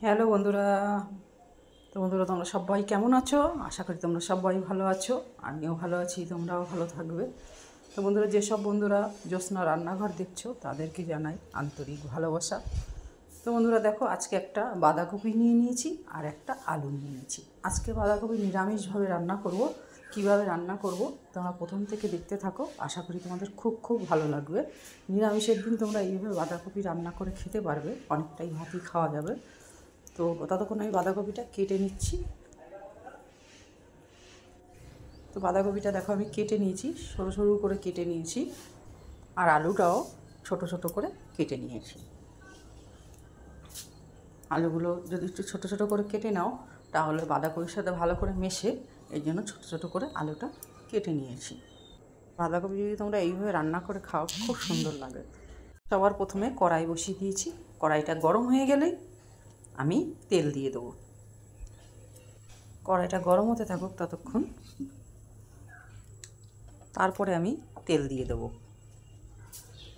Hello বন্ধুরা। তো বন্ধুরা, তোমরা সবাই কেমন আছো? আশা করি তোমরা সবাই ভালো আছো। আমিও ভালো আছি, তোমরাও ভালো থাকবে। তো বন্ধুরা, যেসব বন্ধুরা জ্যোৎস্না রান্নাঘর দেখছো তাদেরকে জানাই আন্তরিক ভালোবাসা। তো বন্ধুরা দেখো, আজকে একটা বাঁধাকপি নিয়ে নিয়েছি আর একটা আলু নিয়ে নিয়েছি। আজকে বাঁধাকপি নিরামিষভাবে রান্না করব। কিভাবে রান্না করব তোমরা প্রথম থেকে দেখতে থাকো, আশা করি তোমাদের খুব খুব ভালো লাগবে। নিরামিষের দিন তোমরা এইভাবে বাঁধাকপি রান্না করে খেতে পারবে, অনেকটাই ভাতই খাওয়া যাবে। তো ততক্ষণ আমি বাঁধাকপিটা কেটে নিচ্ছি। তো বাঁধাকপিটা দেখো আমি কেটে নিয়েছি, সরু সরু করে কেটে নিয়েছি। আর আলুটাও ছোট ছোট করে কেটে নিয়েছি। আলুগুলো যদি একটু ছোট ছোট করে কেটে নাও তাহলে বাঁধাকপির সাথে ভালো করে মেশে, এই জন্য ছোট ছোট করে আলুটা কেটে নিয়েছি। বাঁধাকপি যদি তোমরা এইভাবে রান্না করে খাও খুব সুন্দর লাগে। সবার প্রথমে কড়াই বসিয়ে দিয়েছি। কড়াইটা গরম হয়ে গেলেই আমি তেল দিয়ে দেবো। কড়াইটা গরম হতে থাকুক ততক্ষণ। তারপরে আমি তেল দিয়ে দেবো।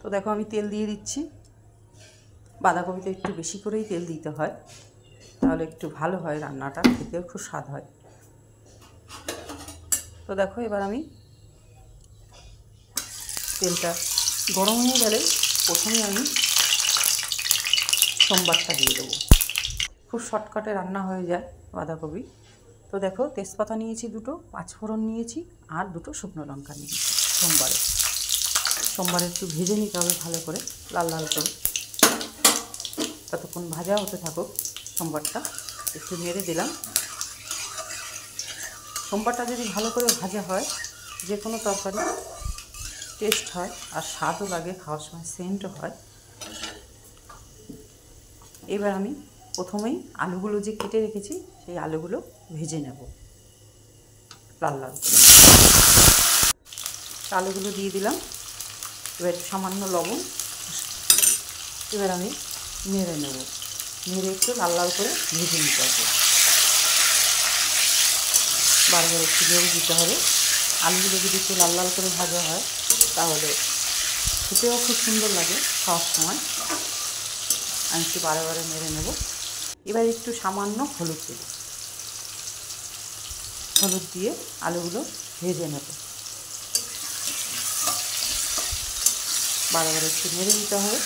তো দেখো আমি তেল দিয়ে দিচ্ছি। বাঁধাকপিতে একটু বেশি করেই তেল দিতে হয়, তাহলে একটু ভালো হয়, রান্নাটা খেতেও খুব স্বাদ হয়। তো দেখো এবার আমি তেলটা গরম হয়ে গেলে প্রথমে আমি সোমবারটা দিয়ে দেবো। খুব শর্টকাটে রান্না হয়ে যায় বাঁধাকপি। তো দেখো তেজপাতা নিয়েছি দুটো, পাঁচফোড়ন নিয়েছি আর দুটো শুকনো লঙ্কা নিয়েছি। সোমবারে একটু ভেজে নিতে হবে ভালো করে, লাল লাল করে। ততক্ষণ ভাজা হতে থাকুক। সোমবারটা একটু নেড়ে দিলাম। সোমবারটা যদি ভালো করে ভাজা হয় যে কোনো তরকারি টেস্ট হয় আর স্বাদও লাগে, খাওয়ার সময় সেন্টও হয়। এবার আমি প্রথমেই আলুগুলো যে কেটে রেখেছি সেই আলুগুলো ভেজে নেব লাল লাল করে। আলুগুলো দিয়ে দিলাম। এবার সামান্য লবণ। এবার আমি নেড়ে নেব, নেড়ে একটু লাল লাল করে ভেজে নিতে হবে। বারবার একটু নেড়ে দিতে হবে। আলুগুলো যদি একটু লাল লাল করে ভাজা হয় তাহলে খেতেও খুব সুন্দর লাগে খাওয়ার সময়। আমি একটু বারে নেড়ে নেব। এবার একটু সামান্য হলুদ দেব। হলুদ দিয়ে আলুগুলো ভেজে নেব। বারে একটু নেড়ে দিতে হবে।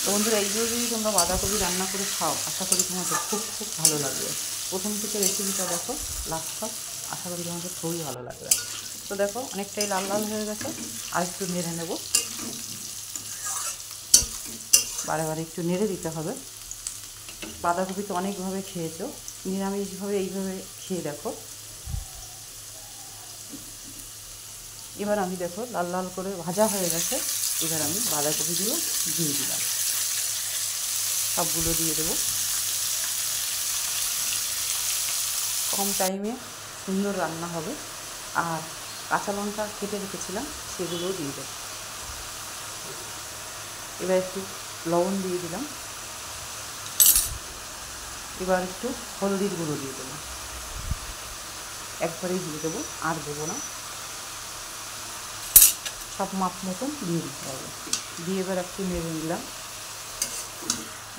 তো বন্ধুরা, এইভাবে যদি তোমরা বাঁধাকপি রান্না করে খাও আশা করি তোমাদের খুব খুব ভালো লাগবে। প্রথম থেকে রেসিপিটা দেখো লাস্ট সব, আশা করি তোমাদের খুবই ভালো লাগবে। তো দেখো অনেকটাই লাল লাল হয়ে গেছে, আর একটু নেড়ে নেব। বারে একটু নেড়ে দিতে হবে। বাঁধাকপি তো অনেকভাবে খেয়েছো, নিরামিষভাবে এইভাবে খেয়ে দেখো। এবার আমি দেখো লাল লাল করে ভাজা হয়ে গেছে। এবার আমি বাঁধাকপিগুলো দিয়ে দিলাম, সবগুলো দিয়ে দেবো। কম টাইমে সুন্দর রান্না হবে। আর কাঁচা লঙ্কা কেটে রেখেছিলাম সেগুলোও দিয়ে দেবো। এবার একটু লবণ দিয়ে দিলাম। এবার একটু হলদির গুঁড়ো দিয়ে দেবো, একবারেই দিয়ে দেবো, আর দেবো না। সব মাপ মতন দিয়ে দিতে হবে। দিয়ে এবার একটু নেড়ে নিলাম,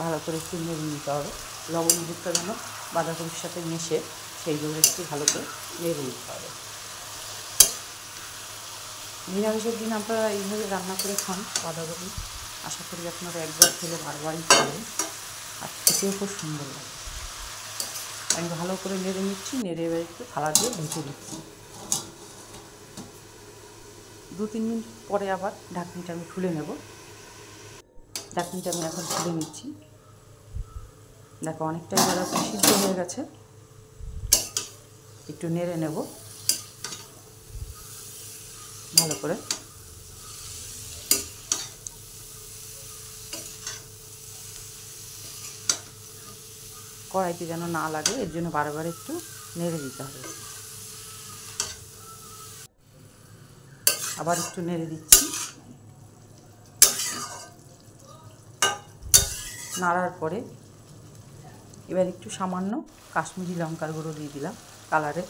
ভালো করে একটু নেড়ে নিতে হবে। লবণ হলুদটা যেন বাঁধাকপির সাথে মিশে সেইগুলো একটু ভালো করে নেড়ে নিতে হবে। নিরামিষের দিন আপনারা এইভাবে রান্না করে খান বাঁধাকপি। আশা করি আপনারা একবার খেলে বারবারই খাবেন, আর খেতেও খুব সুন্দর লাগে। আমি ভালো করে নেড়ে নিচ্ছি, নেড়ে এবার একটু থালা দিয়ে ঢেকে দিচ্ছি। 2-3 মিনিট পরে আবার ঢাকনিটা আমি খুলে নেব। ঢাকনিটা আমি এখন খুলে নিচ্ছি। দেখো অনেকটাই বাঁধাকপি সিদ্ধ হয়ে গেছে। একটু নেড়ে নেব ভালো করে। কড়াইতে যেন না লাগে এর জন্য বারবার একটু নেড়ে দিতে হবে। আবার একটু নেড়ে দিচ্ছি। নাড়ার পরে এবার একটু সামান্য কাশ্মীরি লঙ্কার গুঁড়ো দিয়ে দিলাম কালারে।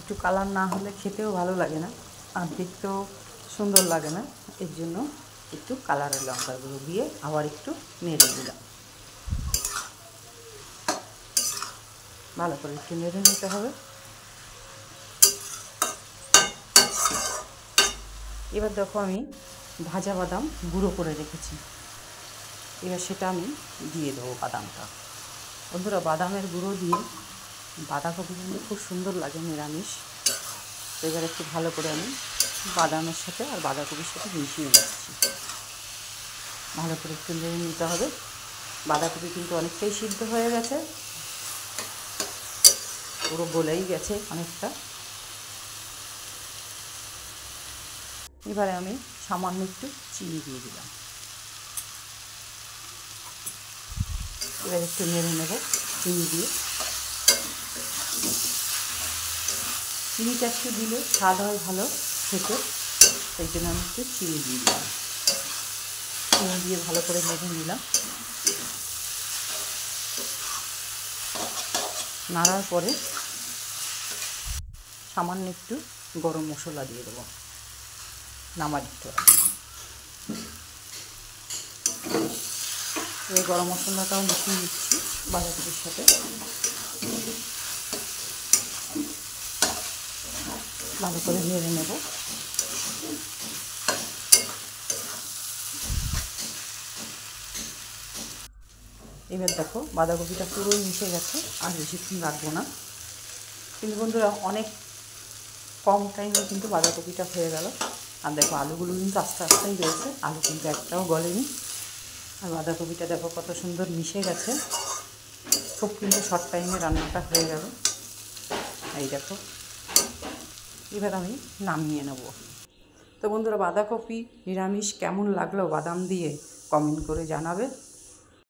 একটু কালার না হলে খেতেও ভালো লাগে না আর দেখতেও সুন্দর লাগে না, এর জন্য একটু কালারের লঙ্কার গুঁড়ো দিয়ে আবার একটু নেড়ে দিলাম। ভালো করে একটু নেড়ে নিতে হবে। এবার দেখো আমি ভাজা বাদাম গুঁড়ো করে রেখেছি, এবার সেটা আমি দিয়ে দেবো বাদামটা। বন্ধুরা, বাদামের গুঁড়ো দিয়ে বাঁধাকপি কিন্তু খুব সুন্দর লাগে নিরামিষ। তো এবার একটু ভালো করে আমি বাদামের সাথে আর বাঁধাকপির সাথে মিশিয়ে নিচ্ছি। ভালো করে একটু নেড়ে নিতে হবে। বাঁধাকপি কিন্তু অনেকটাই সিদ্ধ হয়ে গেছে, পুরো গলেই গেছে অনেকটা। এবারে আমি সামান্য একটু চিনি দিয়ে দিলাম। এবার একটু নেড়ে নেব চিনি দিয়ে। চিনিটা একটু দিলে স্বাদ হয় ভালো খেতে, সেই জন্য আমি একটু চিনি দিয়ে দিলাম। চিনি দিয়ে ভালো করে নেড়ে নিলাম। নাড়ার পরে সামান্য একটু গরম মশলা দিয়ে দেবো নামার একটু। এই গরম মশলাটাও মিশিয়ে নিচ্ছি বাঁধাকপির সাথে। ভালো করে নেড়ে নেব। এবার দেখো বাঁধাকপিটা পুরোই মিশে গেছে, আর বেশিক্ষণ রাখবো না। কিন্তু বন্ধুরা, অনেক কম টাইমে কিন্তু বাঁধাকপিটা হয়ে গেল। আর দেখো আলুগুলো কিন্তু আস্তে আস্তেই রয়েছে, আলু কিন্তু একটাও গলেনি। আর বাঁধাকপিটা দেখো কত সুন্দর মিশে গেছে। খুব কিন্তু শর্ট টাইমে রান্নাটা হয়ে গেল। এই দেখো, এবার আমি নামিয়ে নেব। তো বন্ধুরা, বাঁধাকপি নিরামিষ কেমন লাগলো বাদাম দিয়ে কমেন্ট করে জানাবে।